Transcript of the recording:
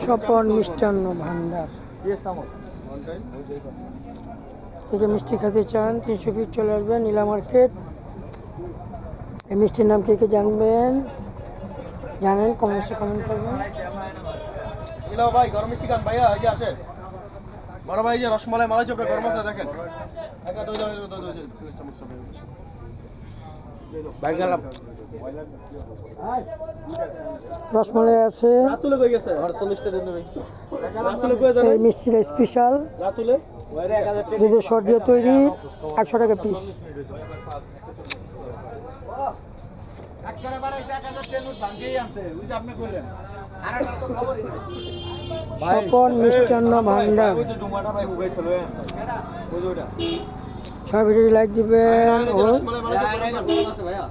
স্বপন মিষ্টান্ন ভান্ডার। যে মিষ্টি খেতে চান 300 ফিট চলে আসবেন নীলা মার্কেট। এই মিষ্টির নাম কে কে জানেন কমেন্টে কমেন্ট করবেন। ভাই গরম মিষ্টি খান ভাইয়া, এই যে আসেন বড় ভাই, যে রসমালাই মালাই চপটা গরম আছে দেখেন। একটা দই ভাই গেলাম। রসমালাই আছে, রাতুলে কই গেছে? আর 40টা দিন ভাই। রাতুলে কই যাবে? এই মিষ্টিটা স্পেশাল রাতুলে ওইরে 1000 টাকা দুধের শর্ট দিয়ে তৈরি, 100 টাকা পিস। একবারে বাড়াইছে 1000 টাকা নোট ভাঙিয়ে আনতে, ওই যে আপনি কইলেন। আরেকটা তো খবরই না। স্বপন মিষ্টান্ন ভান্ডার। ওই তো ডুমাটা ভাই উগাই ছিল ওই ওইটা। সবাই ভিডিওটি লাইক দিবেন। রসমালাই মালাই চপ গরম আছে ভাইয়া।